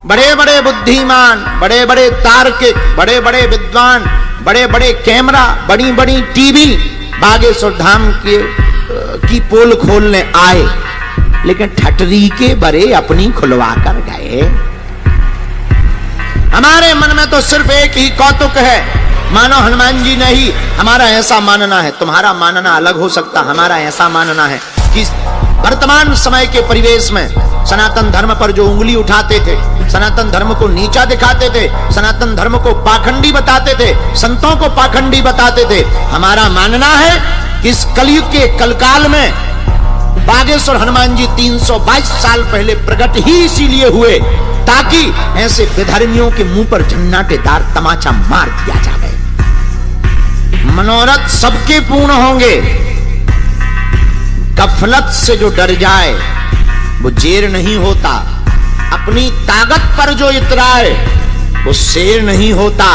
बड़े बड़े बुद्धिमान, बड़े बड़े तार्किक, बड़े बड़े विद्वान, बड़े बड़े कैमरा, बड़ी बड़ी टीवी बागेश्वर धाम की पोल खोलने आए, लेकिन ठटरी के बड़े अपनी खुलवा कर गए। हमारे मन में तो सिर्फ एक ही कौतुक है, मानो हनुमान जी ने ही, हमारा ऐसा मानना है, तुम्हारा मानना अलग हो सकता, हमारा ऐसा मानना है कि वर्तमान समय के परिवेश में सनातन धर्म पर जो उंगली उठाते थे, सनातन धर्म को नीचा दिखाते थे, सनातन धर्म को पाखंडी बताते थे, संतों को पाखंडी बताते थे, हमारा मानना है कि इस कलयुग के कलकाल में बागेश्वर हनुमान जी 322 साल पहले प्रकट ही इसीलिए हुए ताकि ऐसे विधर्मियों के मुंह पर झन्नाटेदार तमाचा मार दिया जाए। मनोरथ सबके पूर्ण होंगे, गफलत से जो डर जाए वो जेर नहीं होता, अपनी ताकत पर जो इतराए वो शेर नहीं होता।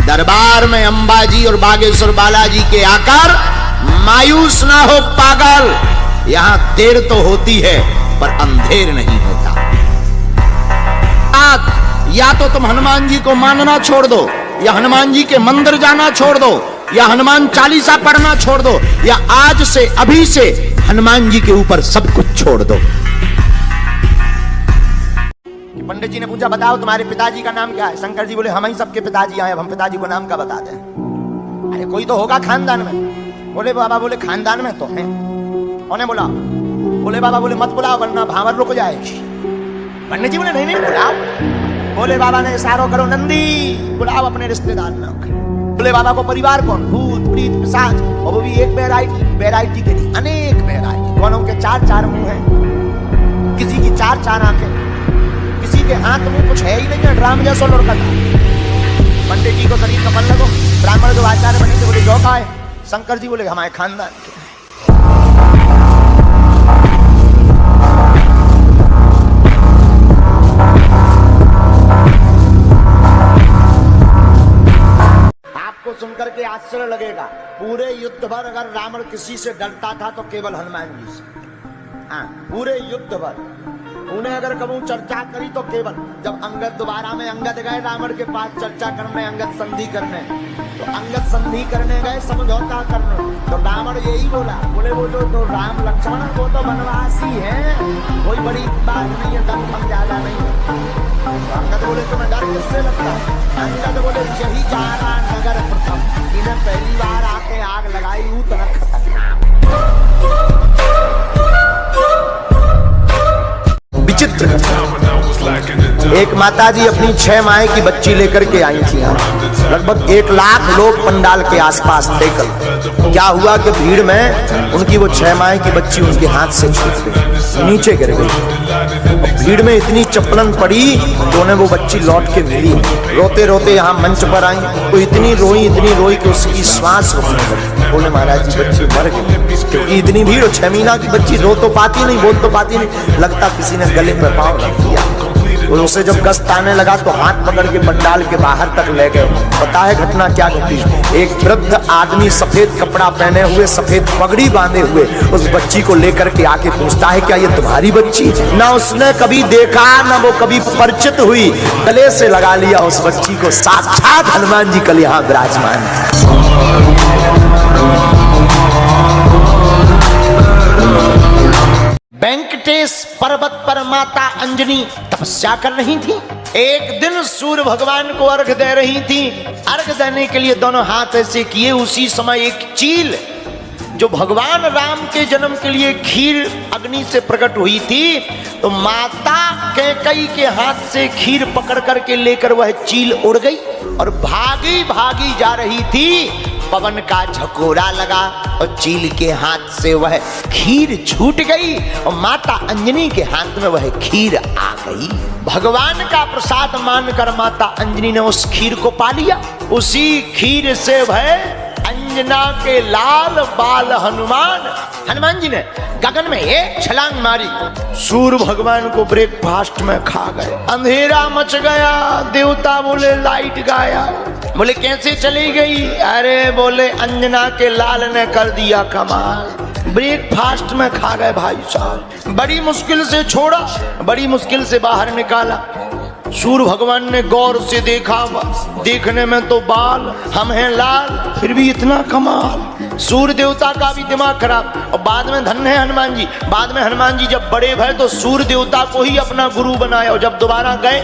दरबार में अंबाजी और बागेश्वर बालाजी के आकर मायूस ना हो पागल, यहां देर तो होती है पर अंधेर नहीं होता। या तो तुम हनुमान जी को मानना छोड़ दो, या हनुमान जी के मंदिर जाना छोड़ दो, या हनुमान चालीसा पढ़ना छोड़ दो, या आज से अभी से हनुमान जी के ऊपर सब कुछ छोड़ दो। पंडित जी ने पूछा बताओ तुम्हारे पिताजी का नाम क्या है? शंकर जी बोले हम ही सबके पिताजी आए, अब हम पिताजी को नाम का बताते हैं। अरे कोई तो होगा खानदान में। बोले बाबा बोले खानदान में तो है। उन्हें बोला, बोले बाबा बोले मत बुलाओ वरना भावर रुक जाएगी। पंडित जी बोले नहीं नहीं बुलाओ। बोले बाबा ने इशारा करो नंदी बुलाओ अपने रिश्तेदार में। बोले बाबा को परिवार कौन? भूत प्रीत पिशाच, और वो भी एक वैरायटी के नहीं अनेक वैरायटी। कौनों के चार चार मुंह हैं, किसी की चार चार आंखें, किसी के हाथ में कुछ है ही नहीं है, ड्राम जैसा लड़का था। पंडित जी को शरीर कपल लगो, ब्राह्मण जो आचार्य बने थे बोले जो का है? शंकर जी बोले हमारे खानदान के। आपको सुनकर के आश्चर्य लगेगा, पूरे युद्ध भर अगर रावण किसी से डरता था तो केवल हनुमान जी से। हाँ, पूरे युद्ध भर उन्हें अगर कभी चर्चा करी तो केवल जब अंगद दोबारा में अंगद गए रावण के पास चर्चा करने, अंगद संधि करने, तो अंगद संधि करने गए समझौता करने, तो रावण यही बोला, बोले वो जो राम लक्ष्मण वो तो वनवासी हैं, कोई बड़ी बात नहीं है, दम हम ज्यादा नहीं है। तो अंगद बोले तुम्हें डर किससे लगता है? अंगद बोले यही जा रहा नगर प्रथम, इन्हें पहली बार आके आग लगाई उतना खतरनाक। विचित्र एक माताजी अपनी 6 माह की बच्ची लेकर के आई थी। लगभग 1 लाख लोग पंडाल के आसपास थे। कल क्या हुआ कि भीड़ में उनकी वो 6 माह की बच्ची उनके हाथ से छूट गई, नीचे गिर गई। भीड़ में इतनी चपलन पड़ी तो उन्हें वो बच्ची लौट के मिली। रोते रोते यहाँ मंच पर आई तो इतनी रोई कि उसकी श्वास रुकने लगी। बोले महाराज जी बच्ची मर गई, क्योंकि इतनी भीड़, 6 महीना की बच्ची रो तो पाती नहीं, बोल तो पाती नहीं, लगता किसी ने गले में पांव रख दिया। और उसे जब गस्त आने लगा तो हाथ पकड़ के पंडाल के बाहर तक ले गए। पता है घटना क्या घटी? एक वृद्ध आदमी सफेद कपड़ा पहने हुए, सफेद पगड़ी बांधे हुए उस बच्ची को लेकर के आके पूछता है क्या ये तुम्हारी बच्ची? ना उसने कभी देखा ना वो कभी परिचित हुई, गले से लगा लिया उस बच्ची को। साक्षात हनुमान जी कल यहाँ विराजमान। वेंकटेश पर्वत पर माता अंजनी तपस्या कर रही थी। एक दिन सूर्य भगवान को अर्घ दे रही थी। अर्घ देने के लिए दोनों हाथ ऐसे किए, उसी समय एक चील जो भगवान राम के जन्म के लिए खीर अग्नि से प्रकट हुई थी, तो माता कैकेयी के हाथ से खीर पकड़ करके लेकर वह चील उड़ गई और भागी भागी जा रही थी। पवन का झकोरा लगा और चील के हाथ से वह खीर छूट गई और माता अंजनी के हाथ में वह खीर आ गई। भगवान का प्रसाद मानकर माता अंजनी ने उस खीर को पा लिया। उसी खीर से वह अंजना के लाल बाल हनुमान जी ने गगन में एक छलांग मारी, सूर्य भगवान को ब्रेकफास्ट में खा गए। अंधेरा मच गया, देवता बोले लाइट गाया। बोले कैसे चली गई? अरे बोले अंजना के लाल ने कर दिया कमाल, ब्रेकफास्ट में खा गए भाई साहब। बड़ी मुश्किल से छोड़ा, बड़ी मुश्किल से बाहर निकाला। सूर्य भगवान ने गौर से देखा, बस देखने में तो बाल, हम हैं लाल, फिर भी इतना कमाल। सूर्य देवता का भी दिमाग खराब। और बाद में धन्य है हनुमान जी, बाद में हनुमान जी जब बड़े भय तो सूर्य देवता को ही अपना गुरु बनाया। और जब दोबारा गए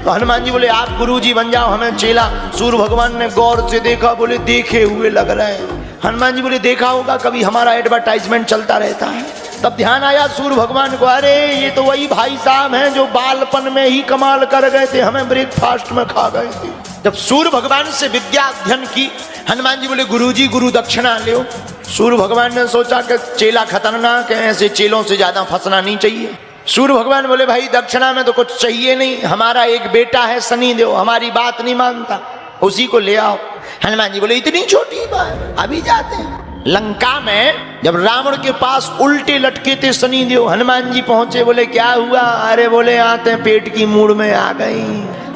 तो हनुमान जी बोले आप गुरु जी बन जाओ, हमें चेला। सूर्य भगवान ने गौर से देखा, बोले देखे हुए लग रहे हैं। हनुमान जी बोले देखा होगा कभी, हमारा एडवर्टाइजमेंट चलता रहता है। तब ध्यान आया सूर्य भगवान को, अरे ये तो वही भाई साहब हैं जो बालपन में ही कमाल कर गए थे, हमें ब्रेकफास्ट में खा गए थे। जब सूर्य भगवान से विद्या अध्ययन की, हनुमान जी बोले गुरुजी गुरु दक्षिणा लो। सूर्य भगवान ने सोचा कि चेला खतरनाक है, ऐसे चेलों से ज्यादा फंसना नहीं चाहिए। सूर्य भगवान बोले भाई दक्षिणा में तो कुछ चाहिए नहीं, हमारा एक बेटा है शनि देव, हमारी बात नहीं मानता, उसी को ले आओ। हनुमान जी बोले इतनी छोटी बात, अभी जाते हैं। लंका में जब रावण के पास उल्टे लटके थे शनि देव, हनुमान जी पहुंचे, बोले क्या हुआ? अरे बोले आते पेट की मूड में आ गई।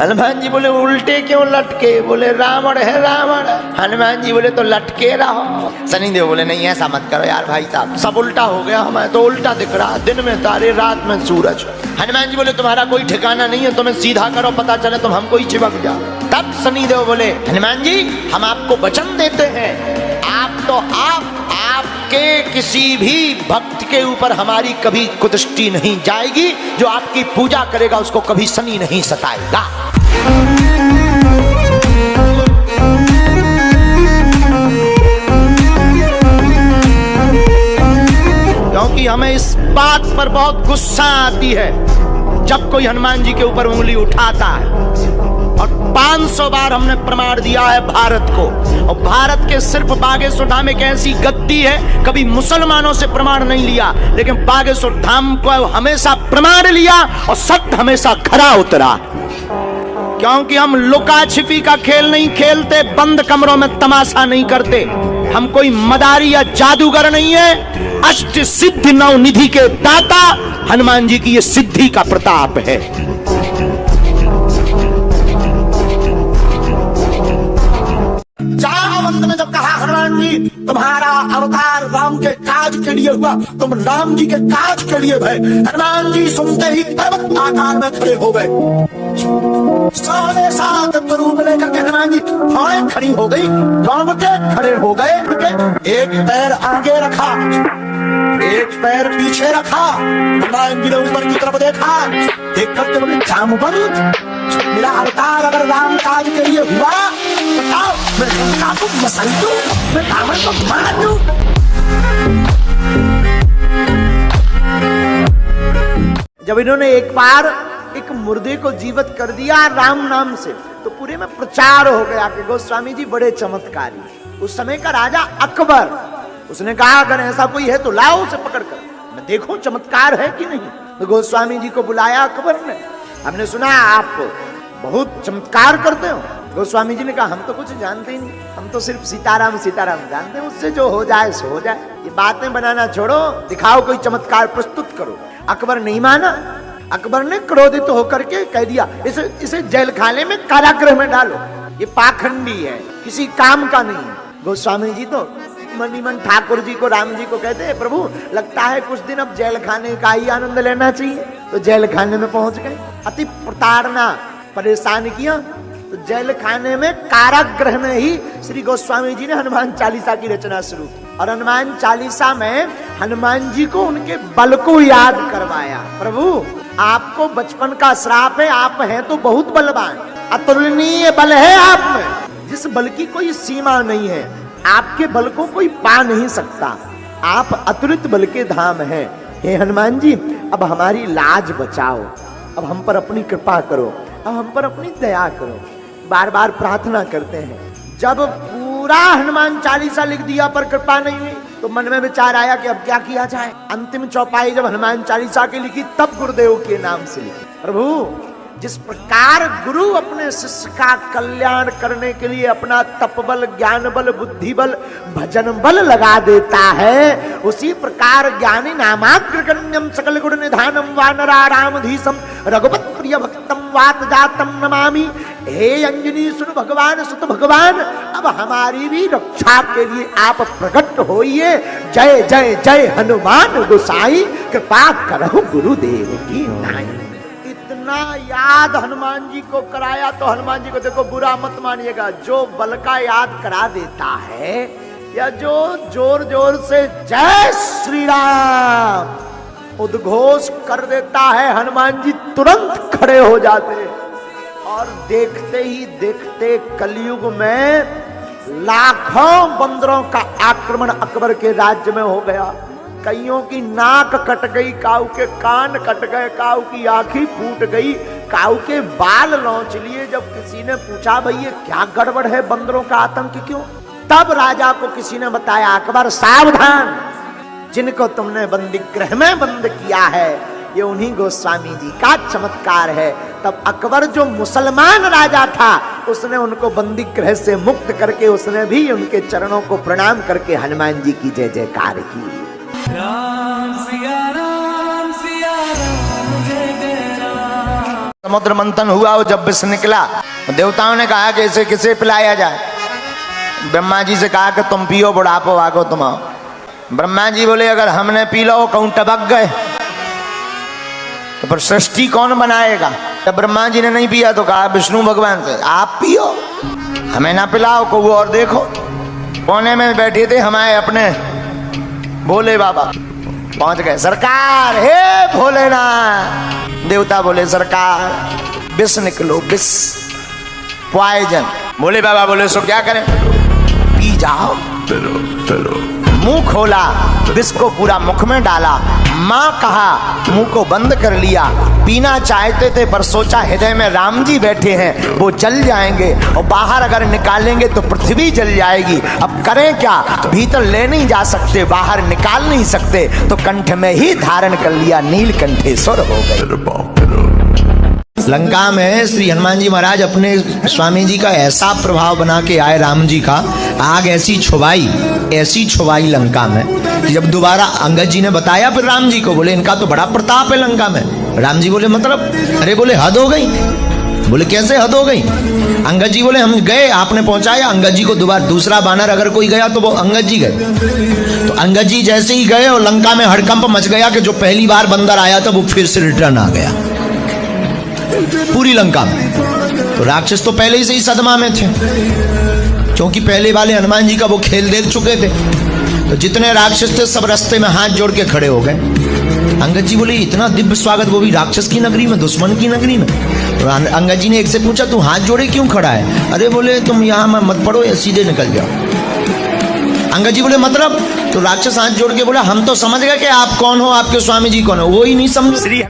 हनुमान जी बोले उल्टे क्यों लटके? बोले रावण है रावण। हनुमान जी बोले तो लटके रहो। शनि देव बोले नहीं ऐसा मत करो यार भाई साहब, सब उल्टा हो गया, हमें तो उल्टा दिख रहा, दिन में तारे रात में सूरज। हनुमान जी बोले तुम्हारा कोई ठिकाना नहीं है, तुम्हें सीधा करो, पता चले तुम हमको ही चिपक जाओ। तब शनि देव बोले हनुमान जी हम आपको वचन देते हैं, आपके किसी भी भक्त के ऊपर हमारी कभी कुदृष्टि नहीं जाएगी, जो आपकी पूजा करेगा उसको कभी शनि नहीं सताएगा। क्योंकि हमें इस बात पर बहुत गुस्सा आती है जब कोई हनुमान जी के ऊपर उंगली उठाता है। और 500 बार हमने प्रमाण दिया है भारत को, और भारत के सिर्फ बागेश्वर धाम एक ऐसी गद्दी है, कभी मुसलमानों से प्रमाण नहीं लिया, लेकिन बागेश्वर धाम को हमेशा प्रमाण लिया और सत्य हमेशा खरा उतरा। क्योंकि हम लुका छिपी का खेल नहीं खेलते, बंद कमरों में तमाशा नहीं करते, हम कोई मदारी या जादूगर नहीं है। अष्ट सिद्धि नौ निधि के दाता हनुमान जी की ये सिद्धि का प्रताप है। जामवंत ने जब कहा हनुमान जी तुम्हारा अवतार राम के काज के लिए हुआ, तुम राम जी के काज के लिए भय, हनुमान जी सुनते ही पर्वत आकार में खड़े हो गए। 7.5 स्वरूप लेकर के हनुमान जी थोड़े खड़ी हो गई, लौटे खड़े हो गए, एक पैर आगे रखा, एक पैर पीछे रखा। हनुमान जी ने ऊपर की तरफ देखा, देख करके बोले जामवंत मेरा अवतार अगर राम काज के लिए हुआ, बताओ मैं लंका को मसल दूं, मैं रावण को मार दूं। जब इन्होंने एक बार एक मुर्दे को जीवित कर दिया राम नाम से, तो पूरे में प्रचार हो गया कि गोस्वामी जी बड़े चमत्कारी। उस समय का राजा अकबर, उसने कहा अगर ऐसा कोई है तो लाओ उसे पकड़ कर, मैं देखूं चमत्कार है कि नहीं। तो गोस्वामी जी को बुलाया अकबर ने, हमने सुना आप बहुत चमत्कार करते हो। गोस्वामी जी ने कहा हम तो कुछ जानते ही नहीं, हम तो सिर्फ सीताराम सीताराम जानते हैं, उससे जो हो जाए सो हो जाए, ये बातें बनाना छोड़ो, दिखाओ कोई चमत्कार प्रस्तुत करो। अकबर नहीं माना, अकबर ने क्रोधित होकर के कह दिया इसे जेल खाने में कारागृह में डालो, ये पाखंडी है, किसी काम का नहीं है। गोस्वामी जी तो मनीमन ठाकुर जी को राम जी को कहते हैं प्रभु लगता है कुछ दिन अब जेल खाने का ही आनंद लेना चाहिए। तो जेल खाने में पहुंच गए, अति प्रताड़ना परेशान किया, तो जेल खाने में कारागृह में ही श्री गोस्वामी जी ने हनुमान चालीसा की रचना शुरू की। और हनुमान चालीसा में हनुमान जी को उनके बल को याद करवाया। प्रभु आपको बचपन का श्राप है, आप हैं तो बहुत बलवान, अतुलनीय बल है आप में, जिस बल की कोई सीमा नहीं है, आपके बल को कोई पा नहीं सकता, आप अतुलित बल के धाम हैं। हे हनुमान जी अब हमारी लाज बचाओ, अब हम पर अपनी कृपा करो, अब हम पर अपनी दया करो। बार बार प्रार्थना करते हैं। जब पूरा हनुमान चालीसा लिख दिया पर कृपा नहीं हुई, तो मन में विचार आया कि अब क्या किया जाए। अंतिम चौपाई जब हनुमान चालीसा की लिखी, तब गुरुदेव के नाम से लिखी। प्रभु जिस प्रकार गुरु अपने शिष्य का कल्याण करने के लिए अपना तप बल, ज्ञान बल, बुद्धि बल, भजन बल लगा देता है, उसी प्रकार ज्ञानी नामाग्रगण्यम सकल गुण निधानम वानरारामधीशम रघुपत प्रिय भक्तम वात जातम नमामि। हे अंजनी सुन भगवान सुत भगवान, अब हमारी भी रक्षा के लिए आप प्रकट होइए। जय जय जय हनुमान गोसाई, कृपा करहु गुरुदेव की नाई। इतना याद हनुमान जी को कराया तो हनुमान जी को देखो बुरा मत मानिएगा, जो बल का याद करा देता है या जो जोर जोर से जय श्री राम उद्घोष कर देता है, हनुमान जी तुरंत खड़े हो जाते और देखते ही देखते कलयुग में लाखों बंदरों का आक्रमण अकबर के राज्य में हो गया। कईयों की नाक कट गई, काऊ के कान कट गए, काऊ की आंखें फूट गई, काऊ के बाल लौंच लिए। जब किसी ने पूछा भाई ये क्या गड़बड़ है, बंदरों का आतंक क्यों, तब राजा को किसी ने बताया अकबर सावधान, जिनको तुमने बंदी गृह में बंद किया है ये उन्हीं गोस्वामी जी का चमत्कार है। तब अकबर जो मुसलमान राजा था उसने उनको बंदी गृह से मुक्त करके उसने भी उनके चरणों को प्रणाम करके हनुमान जी की जय जयकार की। राम सिया राम सिया राम जय जय राम। समुद्र मंथन हुआ और जब विष निकला देवताओं ने कहा कि इसे किसे पिलाया जाए। ब्रह्मा जी से कहा कि तुम पियो, बुढ़ापो आगो तुम आओ। ब्रह्मा जी बोले अगर हमने पी लो कहूं टपक गए तो फिर सृष्टि कौन बनाएगा। तब ब्रह्मा जी ने नहीं पिया तो कहा विष्णु भगवान से आप पियो, हमें ना पिलाओ। को और देखो कोने में बैठे थे हमारे अपने भोले बाबा, पहुंच गए सरकार, हे भोलेनाथ। देवता बोले सरकार विष निकलो, विष पॉइजन। भोले बाबा बोले सो क्या करें, पी जाओ। मुंह खोला, विष को पूरा मुख में डाला। माँ कहा, मुंह को बंद कर लिया। पीना चाहते थे पर सोचा हृदय में राम जी बैठे हैं, वो जल जाएंगे और बाहर अगर निकालेंगे तो पृथ्वी जल जाएगी। अब करें क्या, भीतर ले नहीं जा सकते, बाहर निकाल नहीं सकते, तो कंठ में ही धारण कर लिया, नीलकंठेश्वर हो गए। लंका में श्री हनुमान जी महाराज अपने स्वामी जी का ऐसा प्रभाव बना के आए, राम जी का आग ऐसी छुवाई लंका में कि जब दोबारा अंगद जी ने बताया फिर राम जी को, बोले इनका तो बड़ा प्रताप है लंका में। राम जी बोले मतलब, अरे बोले हद हो गई। बोले कैसे हद हो गई। अंगद जी बोले हम गए, आपने पहुंचाया। अंगद जी को दूसरा बानर अगर कोई गया तो वो अंगद जी गए। तो अंगद जी जैसे ही गए और लंका में हड़कंप मच गया कि जो पहली बार बंदर आया था वो फिर से रिटर्न आ गया पूरी लंका में। तो राक्षस तो पहले ही से ही सदमा में थे, क्योंकि पहले वाले हनुमान जी का वो खेल देख चुके थे। तो जितने राक्षस थे सब रास्ते में हाथ जोड़ के खड़े हो गए। अंगद जी बोले इतना दिव्य स्वागत, वो भी राक्षस की नगरी में, दुश्मन की नगरी में। तो अंगद जी ने एक से पूछा तू हाथ जोड़े क्यों खड़ा है। अरे बोले तुम यहाँ मत पड़ो, सीधे निकल जाओ। अंगद जी बोले मतलब। तो राक्षस हाथ जोड़ के बोला हम तो समझ गए कि आप कौन हो, आपके स्वामी जी कौन हो। वो ही नहीं समझ।